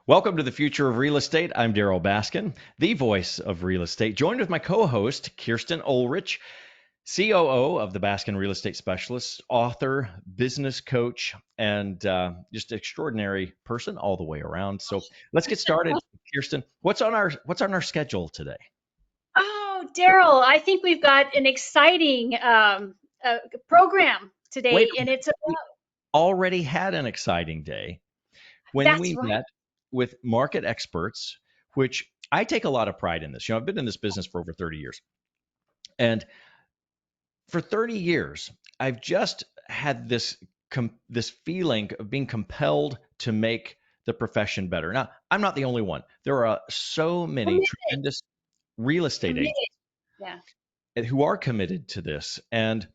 Welcome to the Future of Real Estate. I'm Darryl Baskin, the voice of real estate, joined with my co-host, Kirsten Ulrich, COO of the Baskin Real Estate Specialists, author, business coach, and just extraordinary person all the way around. So let's get started. Kirsten, what's on our schedule today? Oh, Daryl, I think we've got an exciting uh, program Wait, today, and it's we already had an exciting day when that's we right. met with market experts, which I take a lot of pride in this. I've been in this business for over 30 years. And for 30 years, I've just had this feeling of being compelled to make the profession better. Now, I'm not the only one. There are so many Committed, tremendous real estate agents committed. Yeah. who are committed to this. And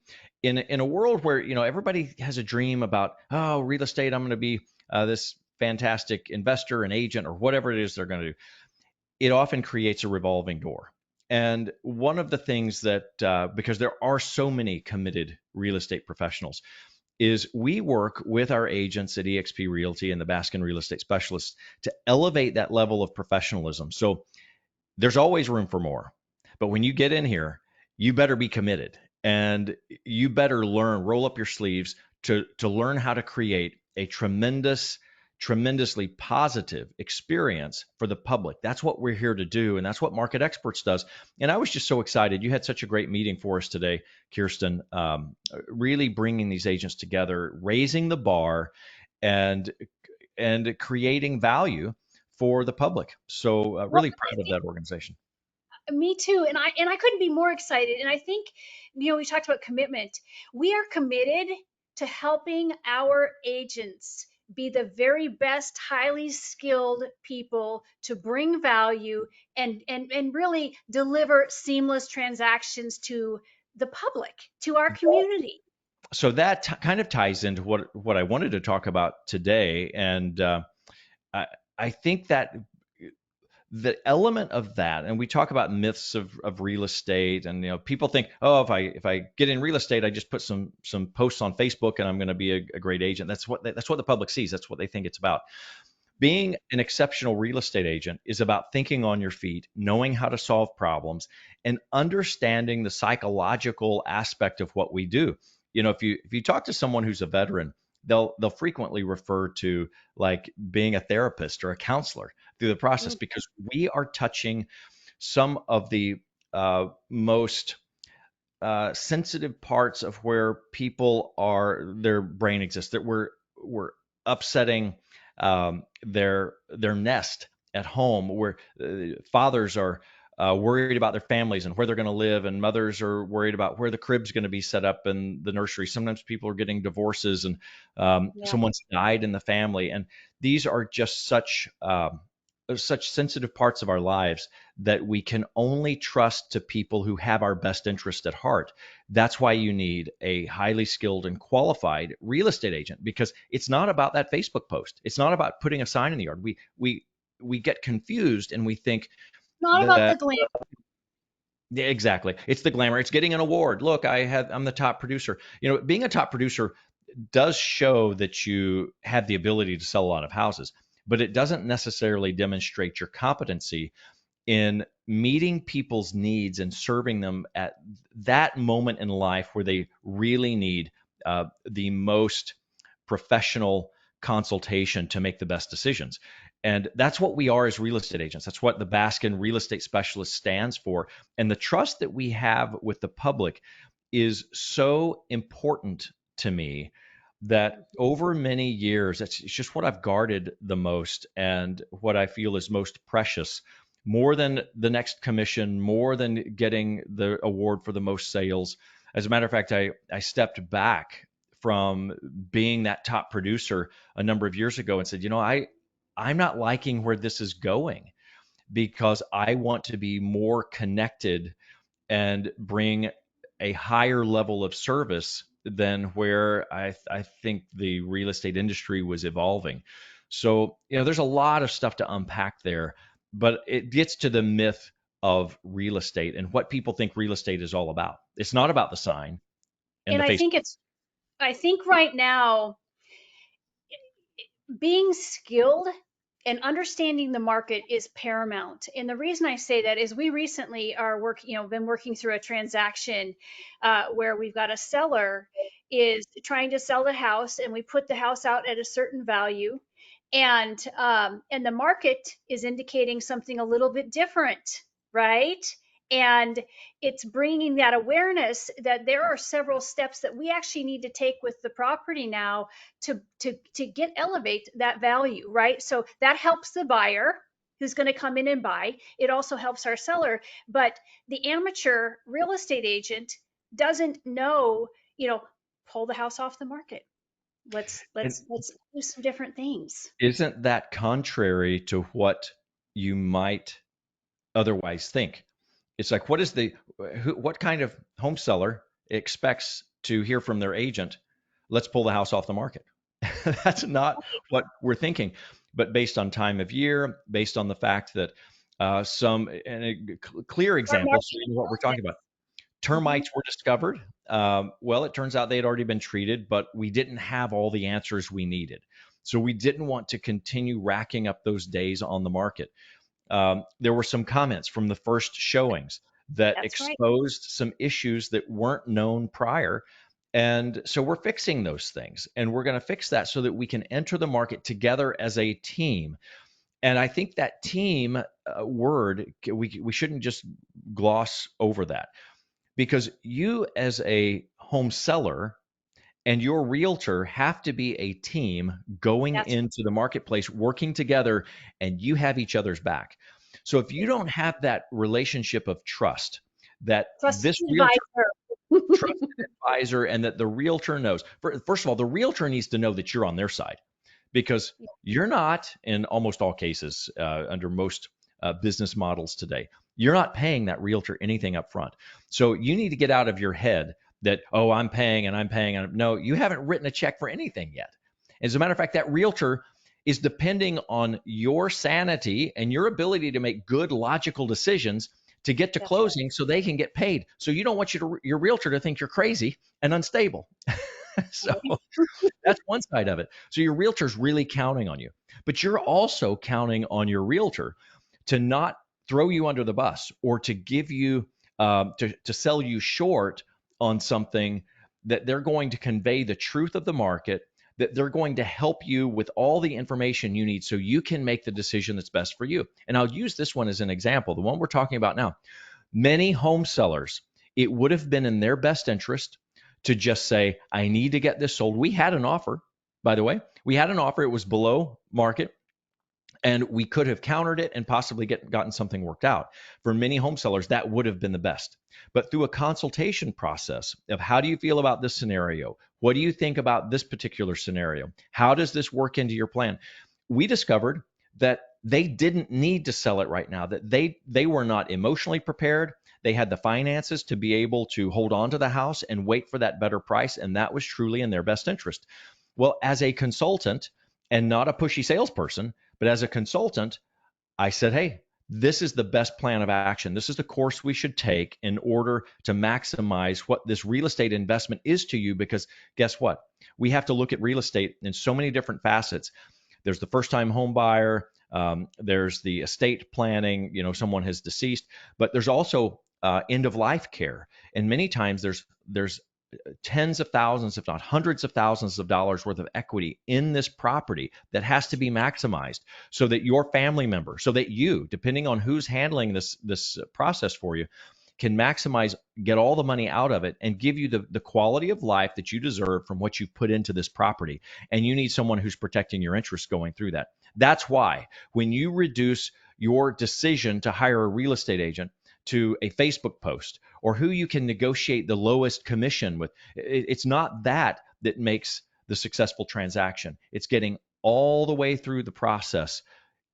in a world where everybody has a dream about, oh, real estate, I'm going to be this fantastic investor and agent or whatever it is they're going to do, it often creates a revolving door. And one of the things that, because there are so many committed real estate professionals, is we work with our agents at eXp Realty and the Baskin Real Estate Specialists to elevate that level of professionalism. So there's always room for more. But when you get in here, you better be committed and you better roll up your sleeves to learn how to create a tremendously positive experience for the public. That's what we're here to do, and that's what Market Experts does. And I was just so excited. You had such a great meeting for us today, Kirsten. Really bringing these agents together, raising the bar, and creating value for the public. So Well, really I proud of think that organization. me too, and I couldn't be more excited. And I think we talked about commitment. We are committed to helping our agents be the very best, highly skilled people to bring value and really deliver seamless transactions to the public, to our community. So that kind of ties into what I wanted to talk about today, and I, I think that the element of that, and we talk about myths of real estate, and people think, oh, if I get in real estate, I just put some posts on Facebook and I'm going to be a great agent. That's what the public sees. That's what they think it's about. Being an exceptional real estate agent is about thinking on your feet, knowing how to solve problems, and understanding the psychological aspect of what we do. If you talk to someone who's a veteran, they'll frequently refer to like being a therapist or a counselor through the process, Mm. because we are touching some of the most sensitive parts of where their brain exists, that we're upsetting their nest at home, where fathers are worried about their families and where they're going to live, and mothers are worried about where the crib's going to be set up in the nursery. Sometimes people are getting divorces, and Yeah. someone's died in the family, and these are just such sensitive parts of our lives that we can only trust to people who have our best interest at heart. That's why you need a highly skilled and qualified real estate agent, because it's not about that Facebook post. It's not about putting a sign in the yard. We get confused and we think Not about the that, glam. yeah, exactly, it's the glamour. It's getting an award. Look, I'm the top producer. Being a top producer does show that you have the ability to sell a lot of houses, but it doesn't necessarily demonstrate your competency in meeting people's needs and serving them at that moment in life where they really need the most professional consultation to make the best decisions. And that's what we are as real estate agents. That's what the Baskin Real Estate Specialist stands for. And the trust that we have with the public is so important to me that over many years, it's just what I've guarded the most and what I feel is most precious, more than the next commission, more than getting the award for the most sales. As a matter of fact, I stepped back from being that top producer a number of years ago and said, I'm not liking where this is going, because I want to be more connected and bring a higher level of service than where I think the real estate industry was evolving. So, there's a lot of stuff to unpack there, but it gets to the myth of real estate and what people think real estate is all about. It's not about the sign and And the I face. think I think right now being skilled and understanding the market is paramount. And the reason I say that is we recently are been working through a transaction where we've got a seller is trying to sell the house, and we put the house out at a certain value, and the market is indicating something a little bit different, right? And it's bringing that awareness that there are several steps that we actually need to take with the property now to get elevate that value, right? So that helps the buyer who's going to come in and buy. It also helps our seller, but the amateur real estate agent doesn't know, you know, pull the house off the market. And Let's do some different things. isn't that contrary to what you might otherwise think? It's like, what kind of home seller expects to hear from their agent, let's pull the house off the market? That's not what we're thinking. But based on time of year, based on the fact that and a clear example, so you know what we're talking about. Mm-hmm. Termites were discovered. Well, it turns out they had already been treated, but we didn't have all the answers we needed. So we didn't want to continue racking up those days on the market. There were some comments from the first showings that That's right. exposed some issues that weren't known prior. And so we're fixing those things, and we're going to fix that so that we can enter the market together as a team. And I think that team word, we shouldn't just gloss over that, because you as a home seller and your realtor have to be a team going That's into the marketplace, working together, and you have each other's back. So if you don't have that relationship of trust, that trusted this realtor, advisor. trusted advisor, and that the realtor knows, first of all, the realtor needs to know that you're on their side, because you're not, in almost all cases, under most business models today, you're not paying that realtor anything up front. So you need to get out of your head that, oh, I'm paying and I'm paying. And no, you haven't written a check for anything yet. As a matter of fact, that realtor is depending on your sanity and your ability to make good, logical decisions to get to That's right. closing so they can get paid. So you don't want your realtor to think you're crazy and unstable. So that's one side of it. So your realtor's really counting on you, but you're also counting on your realtor to not throw you under the bus or to give you to sell you short on something, that they're going to convey the truth of the market, that they're going to help you with all the information you need so you can make the decision that's best for you. And I'll use this one as an example, the one we're talking about now. Many home sellers, it would have been in their best interest to just say, I need to get this sold. We had an offer, by the way. We had an offer. It was below market, and we could have countered it and possibly gotten something worked out. For many home sellers, that would have been the best. But through a consultation process of, how do you feel about this scenario? What do you think about this particular scenario? How does this work into your plan? We discovered that they didn't need to sell it right now, that they were not emotionally prepared. They had the finances to be able to hold on to the house and wait for that better price, and that was truly in their best interest. Well, as a consultant, and not a pushy salesperson, but as a consultant, I said, hey, this is the best plan of action. This is the course we should take in order to maximize what this real estate investment is to you. Because guess what? We have to look at real estate in so many different facets. There's the first time home buyer. There's the estate planning, someone has deceased, but there's also end of life care. And many times there's tens of thousands, if not hundreds of thousands of dollars worth of equity in this property that has to be maximized so that your family member, so that you, depending on who's handling this process for you, can maximize, get all the money out of it, and give you the quality of life that you deserve from what you've put into this property. And you need someone who's protecting your interests going through that. That's why when you reduce your decision to hire a real estate agent to a Facebook post, or who you can negotiate the lowest commission with, it's not that makes the successful transaction. It's getting all the way through the process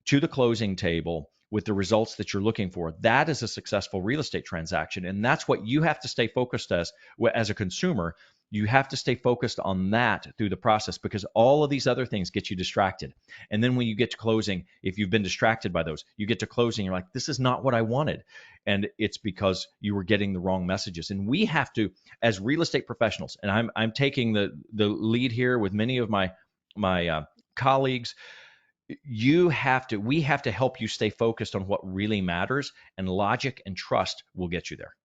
to the closing table with the results that you're looking for. That is a successful real estate transaction. And that's what you have to stay focused as a consumer. You have to stay focused on that through the process, because all of these other things get you distracted. And then when you get to closing, if you've been distracted by those, you get to closing, you're like, this is not what I wanted. And it's because you were getting the wrong messages. And we have to, as real estate professionals, and I'm taking the lead here with many of my colleagues, we have to help you stay focused on what really matters, and logic and trust will get you there.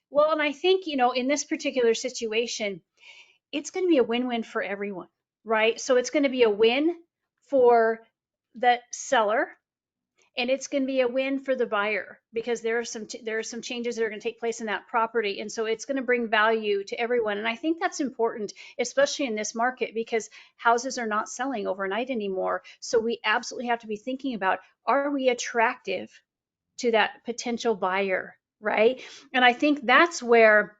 Well, and I think, in this particular situation, it's going to be a win-win for everyone, right? So it's going to be a win for the seller, and it's going to be a win for the buyer because there are some changes that are going to take place in that property, and so it's going to bring value to everyone. And I think that's important, especially in this market, because houses are not selling overnight anymore. So we absolutely have to be thinking about, are we attractive to that potential buyer, right? And I think that's where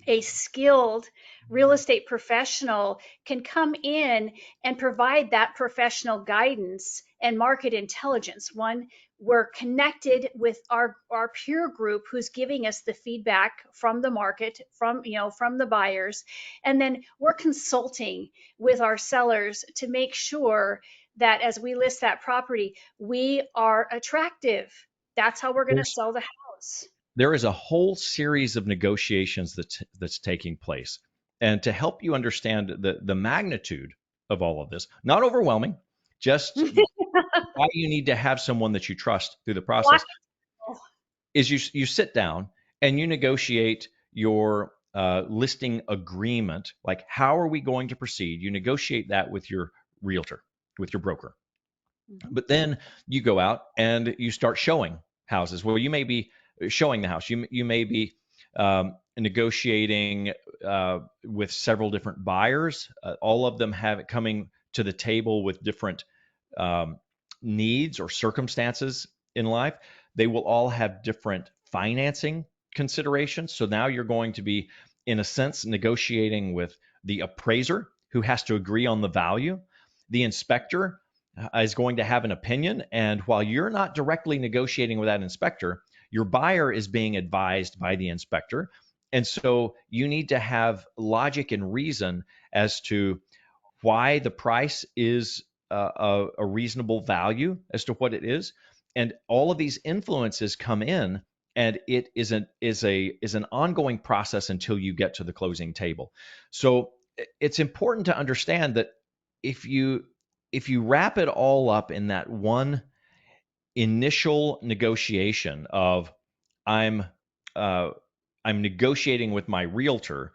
a skilled real estate professional can come in and provide that professional guidance and market intelligence. One, we're connected with our peer group who's giving us the feedback from the market, from the buyers, and then we're consulting with our sellers to make sure that as we list that property, we are attractive. That's how we're going to There's sell the house. there is a whole series of negotiations that's taking place. And to help you understand the magnitude of all of this, not overwhelming, just why you need to have someone that you trust through the process, is you sit down and you negotiate your listing agreement. Like, how are we going to proceed? You negotiate that with your realtor, with your broker. But then you go out and you start showing houses. Well, you may be showing the house. You may be negotiating with several different buyers. All of them have it coming to the table with different um, needs or circumstances in life. They will all have different financing considerations. So now you're going to be, in a sense, negotiating with the appraiser who has to agree on the value. The inspector is going to have an opinion. And while you're not directly negotiating with that inspector, your buyer is being advised by the inspector. And so you need to have logic and reason as to why the price is a reasonable value as to what it is. And all of these influences come in, and it is an ongoing process until you get to the closing table. So it's important to understand that if you wrap it all up in that one initial negotiation of I'm uh, I'm negotiating with my realtor,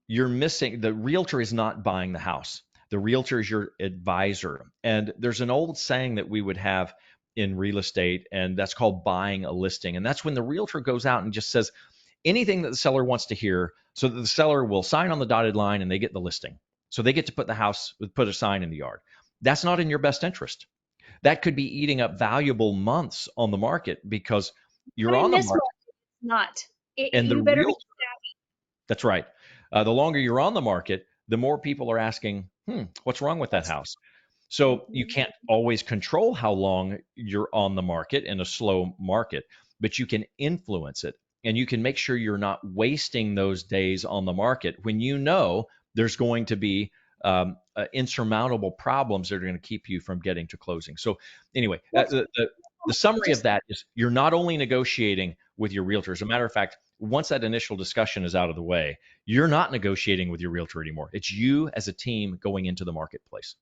you're missing. The realtor is not buying the house. The realtor is your advisor. And there's an old saying that we would have in real estate, and that's called buying a listing. And that's when the realtor goes out and just says anything that the seller wants to hear, so that the seller will sign on the dotted line and they get the listing. So they get to put a sign in the yard. That's not in your best interest. That could be eating up valuable months on the market because But you're in on the this market, market, it's not. and the You better be. real that's right. The longer you're on the market, the more people are asking, what's wrong with that What's house? So you Mhm. can't always control how long you're on the market in a slow market, but you can influence it. And you can make sure you're not wasting those days on the market when you know there's going to be insurmountable problems that are going to keep you from getting to closing. So, anyway, What's the summary of just that is you're not only negotiating with your realtor. As a matter of fact, once that initial discussion is out of the way, you're not negotiating with your realtor anymore. It's you as a team going into the marketplace.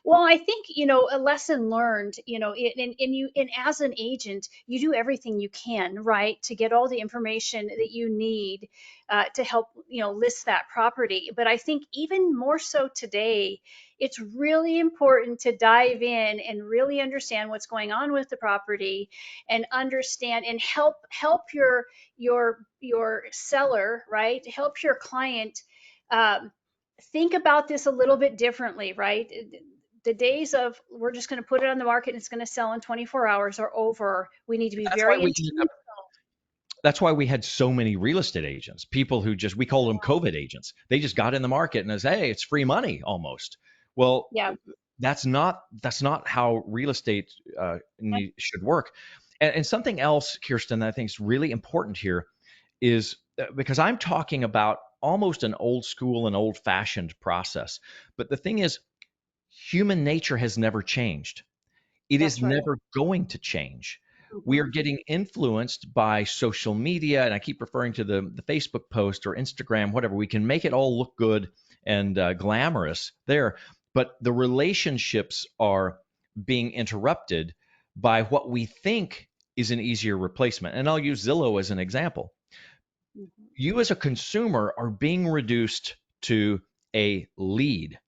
Well, I think, a lesson learned, and as an agent, you do everything you can, right, to get all the information that you need to help, list that property. But I think even more so today, it's really important to dive in and really understand what's going on with the property and understand and help your seller, right? Help your client um, think about this a little bit differently, right? The days of we're just going to put it on the market and it's going to sell in 24 hours are over. We need to be That's why very we intentional. that's why we had so many real estate agents, people who just, we call them COVID agents. They just got in the market and said, hey, it's free money almost. Well, Yeah. that's not how real estate should work. And something else, Kirsten, that I think is really important here is because I'm talking about almost an old school and old fashioned process. But the thing is, human nature has never changed. It is That's right. never going to change. We Hmm. are getting influenced by social media, and I keep referring to the Facebook post or Instagram, whatever. We can make it all look good and glamorous there, but the relationships are being interrupted by what we think is an easier replacement. And I'll use Zillow as an example. Mhm. You as a consumer are being reduced to a lead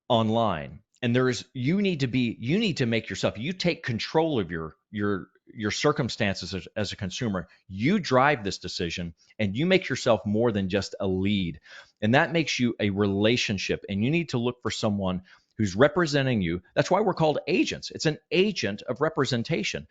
online, and there's you need to make yourself, you take control of your circumstances as a consumer. You drive this decision, and you make yourself more than just a lead, and that makes you a relationship, and you need to look for someone who's representing you. That's why we're called agents. It's an agent of representation,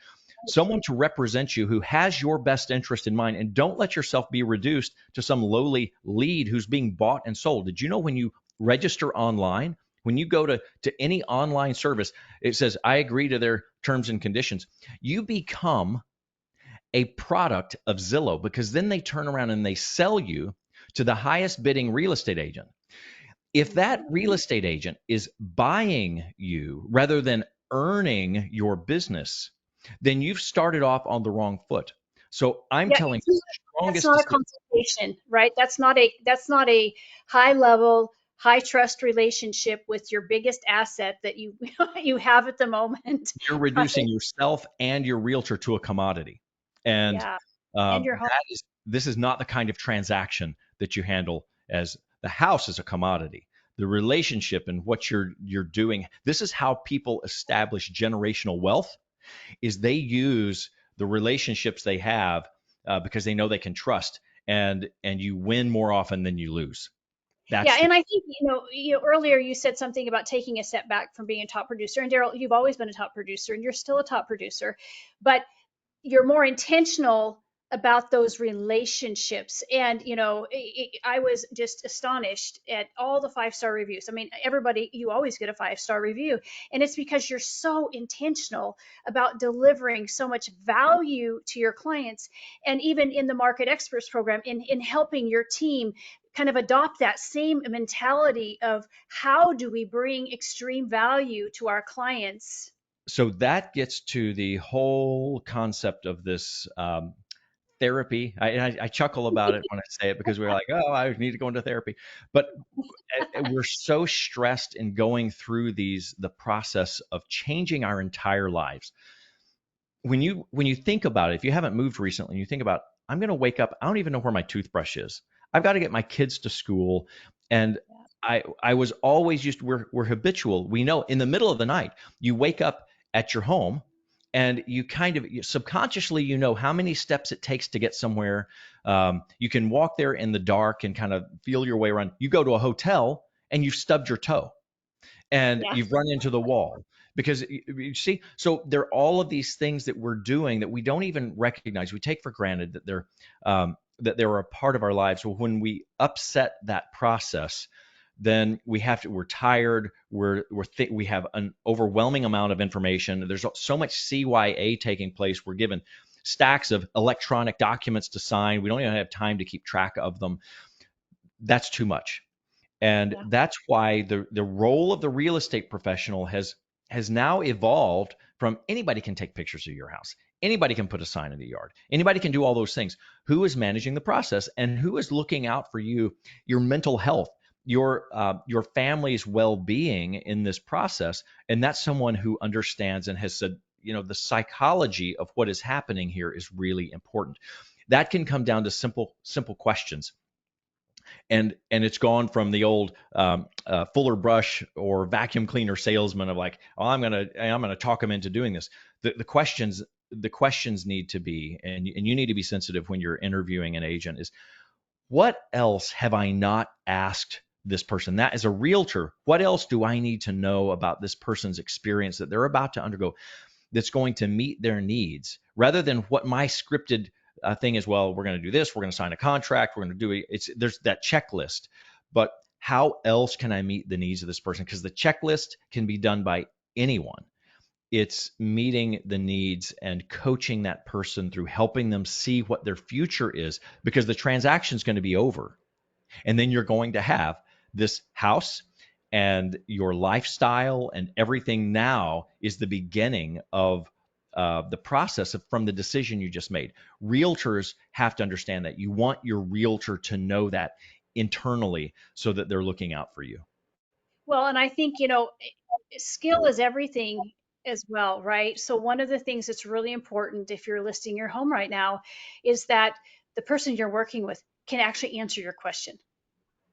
someone to represent you who has your best interest in mind. And don't let yourself be reduced to some lowly lead who's being bought and sold. Did you know when you register online, when you go to any online service, it says, I agree to their terms and conditions. You become a product of Zillow, because then they turn around and they sell you to the highest bidding real estate agent. If that Mhm. real estate agent is buying you rather than earning your business, then you've started off on the wrong foot. So I'm Yeah, telling you, it's the that's strongest not a decision. consultation, right? That's not a high level, high trust relationship with your biggest asset that you you have at the moment, You're reducing right? yourself and your realtor to a commodity. And Yeah, and your home. this is not the kind of transaction that you handle. As the house is a commodity. The relationship and what you're doing. This is how people establish generational wealth. Is they use the relationships they have, because they know they can trust, and you win more often than you lose. Yeah, That's the and I think earlier you said something about taking a step back from being a top producer. And Daryl, you've always been a top producer, and you're still a top producer, but you're more intentional about those relationships. And I was just astonished at all the 5-star reviews. I mean, everybody, you always get a 5-star review, and it's because you're so intentional about delivering so much value to your clients. And even in the market experts program, in helping your team kind of adopt that same mentality of how do we bring extreme value to our clients. So that gets to the whole concept of this therapy. I chuckle about it when I say it, because we're like, oh, I need to go into therapy. But we're so stressed in going through the process of changing our entire lives. When you think about it, if you haven't moved recently, and you think about, I'm going to wake up, I don't even know where my toothbrush is. I've got to get my kids to school, and I was always used to, we're habitual. We know in the middle of the night, you wake up at your home, and you kind of subconsciously, how many steps it takes to get somewhere. You can walk there in the dark and kind of feel your way around. You go to a hotel and you've stubbed your toe and Yeah. you've run into the wall, because you see, so there are all of these things that we're doing that we don't even recognize. We take for granted that they're a part of our lives. Well, when we upset that process, then we're tired, we have an overwhelming amount of information. There's so much CYA taking place. We're given stacks of electronic documents to sign. We don't even have time to keep track of them. That's too much. And Yeah. that's why the role of the real estate professional has now evolved from, anybody can take pictures of your house. Anybody can put a sign in the yard. Anybody can do all those things. Who is managing the process, and who is looking out for you, your mental health, your family's well-being in this process? And that's someone who understands and has said, the psychology of what is happening here is really important. That can come down to simple questions, and it's gone from the old fuller brush or vacuum cleaner salesman of like, oh, I'm gonna talk them into doing this. The questions need to be, and you need to be sensitive when you're interviewing an agent, is, what else have I not asked this person? That, as a realtor, what else do I need to know about this person's experience that they're about to undergo, that's going to meet their needs, rather than what my scripted thing is? Well, we're going to do this, we're going to sign a contract, we're going to do it. There's that checklist, but how else can I meet the needs of this person? Because the checklist can be done by anyone. It's meeting the needs and coaching that person through helping them see what their future is, because the transaction is going to be over, and then you're going to have this house, and your lifestyle and everything now is the beginning of the process from the decision you just made. Realtors have to understand that. You want your realtor to know that internally, so that they're looking out for you. Well, and I think, skill is everything as well, right? So one of the things that's really important if you're listing your home right now is that the person you're working with can actually answer your question,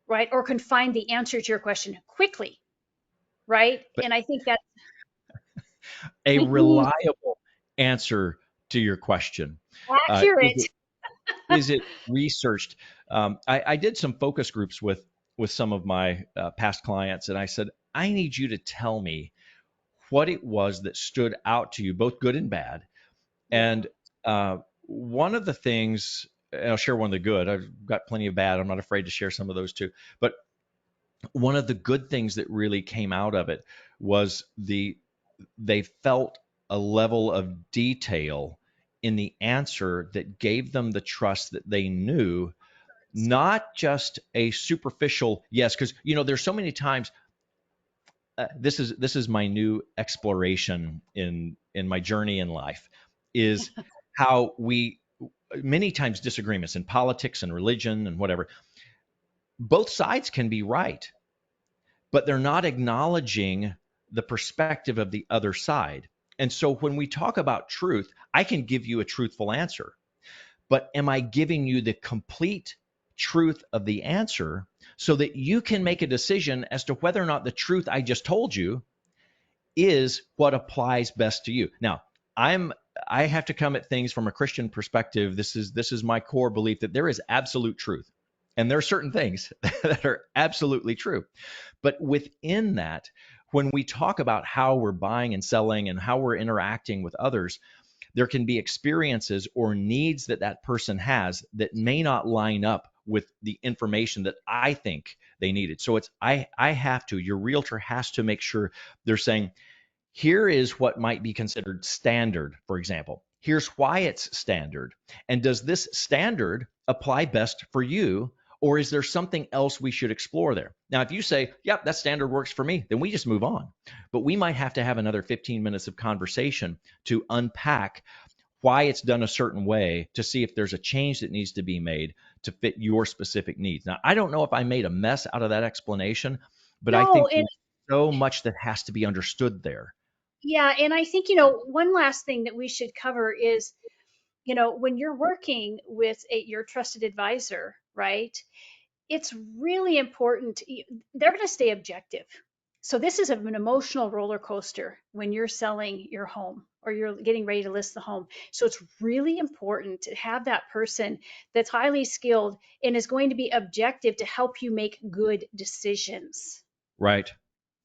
right? Or can find the answer to your question quickly, right? But And I think that's a reliable answer to your question. Is accurate. it researched? I did some focus groups with some of my past clients, and I said, I need you to tell me what it was that stood out to you, both good and bad. Yeah. And one of the things, and I'll share one of the good. I've got plenty of bad. I'm not afraid to share some of those too. But one of the good things that really came out of it was they felt a level of detail in the answer that gave them the trust that they knew, not just a superficial yes. Because there's so many times, this is my new exploration in my journey in life, is how we many times disagreements in politics and religion and whatever, both sides can be right, but they're not acknowledging the perspective of the other side. And so when we talk about truth, I can give you a truthful answer, but am I giving you the complete truth of the answer so that you can make a decision as to whether or not the truth I just told you is what applies best to you? Now, I'm I have to come at things from a Christian perspective. This is my core belief that there is absolute truth. And there are certain things that are absolutely true. But within that, when we talk about how we're buying and selling and how we're interacting with others, there can be experiences or needs that that person has that may not line up with the information that I think they needed. So I have to, your realtor has to make sure they're saying, here is what might be considered standard, for example. Here's why it's standard. And does this standard apply best for you? Or is there something else we should explore there? Now, if you say, yep, that standard works for me, then we just move on. But we might have to have another 15 minutes of conversation to unpack why it's done a certain way to see if there's a change that needs to be made to fit your specific needs. Now, I don't know if I made a mess out of that explanation, but I No, think and there's so much that has to be understood there. yeah, and I think, one last thing that we should cover is, when you're working with your trusted advisor, right? It's really important. They're going to stay objective. So this is an emotional roller coaster when you're selling your home or you're getting ready to list the home. So it's really important to have that person that's highly skilled and is going to be objective to help you make good decisions. Right.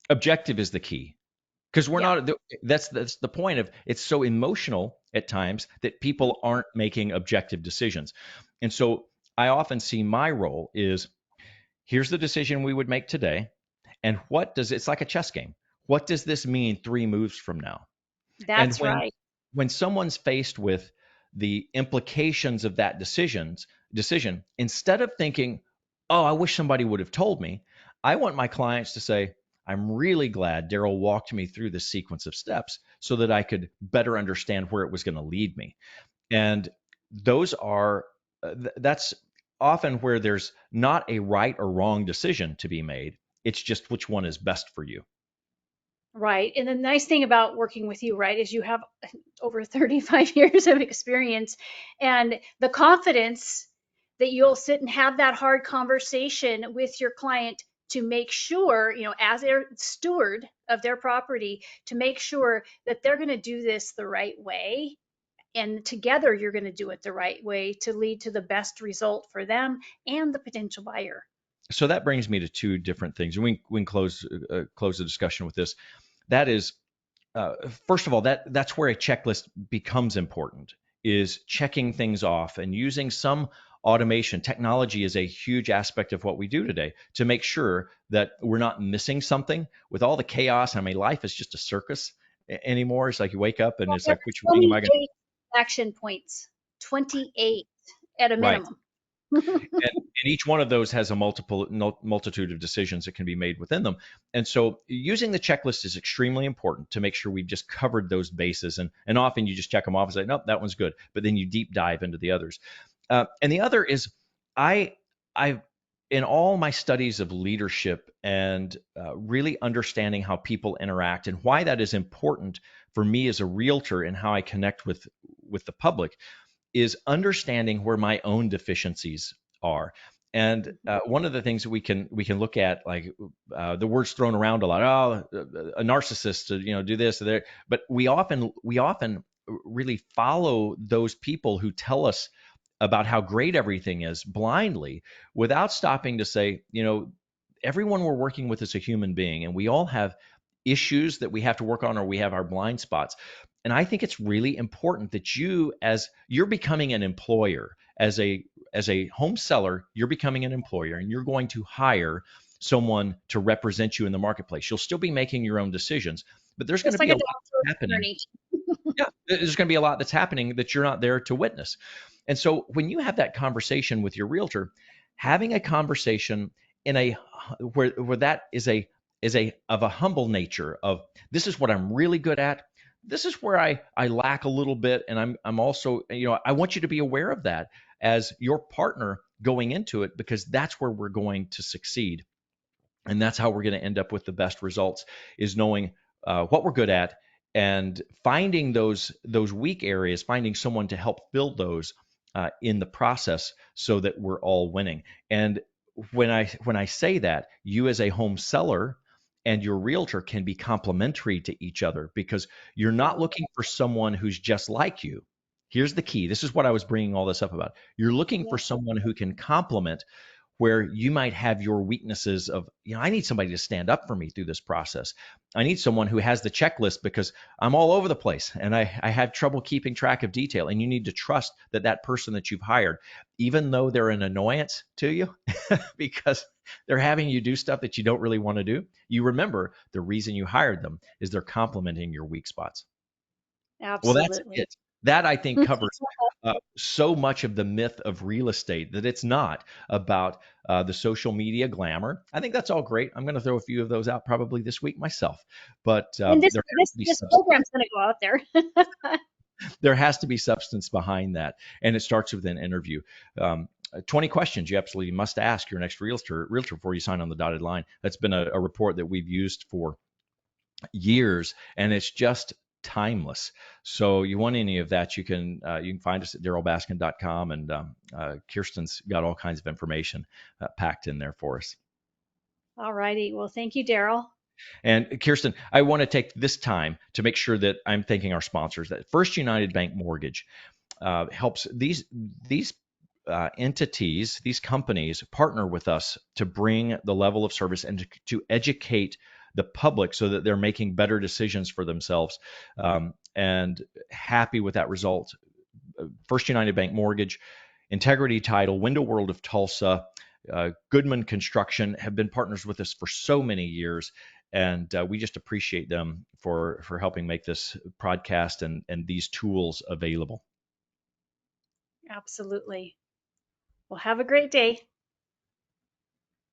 Objective is the key because we're Yeah, not, that's the point of it's so emotional at times that people aren't making objective decisions. And so I often see my role is here's the decision we would make today. And it's like a chess game. What does this mean 3 moves from now? And that's when right. someone's faced with the implications of that decision, instead of thinking, "Oh, I wish somebody would have told me," I want my clients to say, "I'm really glad Daryl walked me through this sequence of steps so that I could better understand where it was going to lead me." And those are that's often where there's not a right or wrong decision to be made. It's just which one is best for you. Right. And the nice thing about working with you, right, is you have over 35 years of experience and the confidence that you'll sit and have that hard conversation with your client to make sure, as their steward of their property, to make sure that they're going to do this the right way. And together, you're going to do it the right way to lead to the best result for them and the potential buyer. So that brings me to two different things, and we can close the discussion with this. That is, first of all, that's where a checklist becomes important, is checking things off and using some automation. Technology is a huge aspect of what we do today to make sure that we're not missing something with all the chaos. I mean, life is just a circus anymore. It's like you wake up and Well, it's there like, which are wing am I going to? 28 action points, 28 at a Right. minimum. And each one of those has a multitude of decisions that can be made within them. And so using the checklist is extremely important to make sure we've just covered those bases. And often you just check them off and say, nope, that one's good. But then you deep dive into the others. And the other is I I in all my studies of leadership and really understanding how people interact and why that is important for me as a realtor and how I connect with the public is understanding where my own deficiencies are. And Mhm. one of the things that we can look at, like the words thrown around a lot, oh, a narcissist, do this or that, but we often really follow those people who tell us about how great everything is blindly without stopping to say, everyone we're working with is a human being, and we all have issues that we have to work on, or we have our blind spots. And I think it's really important that you, as you're becoming an employer, as a home seller, you're becoming an employer, and you're going to hire someone to represent you in the marketplace. You'll still be making your own decisions, but there's going to Just like be a a lot doctor happening. attorney. Yeah, there's going to be a lot that's happening that you're not there to witness. And so when you have that conversation with your realtor, having a conversation in a where that is a of a humble nature of, this is what I'm really good at. This is where I lack a little bit, and I'm also, I want you to be aware of that as your partner going into it, because that's where we're going to succeed, and that's how we're going to end up with the best results, is knowing what we're good at and finding those weak areas, finding someone to help build those in the process, so that we're all winning. And when I say that, you as a home seller and your realtor can be complementary to each other, because you're not Yeah. looking for someone who's just like you. Here's the key. This is what I was bringing all this up about. You're looking Yeah. for someone who can complement where you might have your weaknesses of, I need somebody to stand up for me through this process. I need someone who has the checklist, because I'm all over the place and I have trouble keeping track of detail. And you need to trust that that person that you've hired, even though they're an annoyance to you, because they're having you do stuff that you don't really want to do, you remember the reason you hired them is they're complementing your weak spots. Well, that's Absolutely. it. That, I think, covers so much of the myth of real estate, that it's not about the social media glamour. I think that's all great. I'm going to throw a few of those out probably this week myself, but And this there has this to be this program's going to go out there. there has to be substance behind that, and it starts with an interview. 20 questions you absolutely must ask your next realtor before you sign on the dotted line. That's been a report that we've used for years, and it's just timeless. So you want any of that, you can find us at darrylbaskin.com, and Kirsten's got all kinds of information packed in there for us. All righty. Well, thank you, Darryl. And Kirsten, I want to take this time to make sure that I'm thanking our sponsors. That First United Bank Mortgage helps these entities, these companies partner with us to bring the level of service and to educate the public so that they're making better decisions for themselves, and happy with that result. First United Bank Mortgage, Integrity Title, Window World of Tulsa, Goodman Construction have been partners with us for so many years, and we just appreciate them for helping make this podcast and these tools available. Absolutely. Well, have a great day.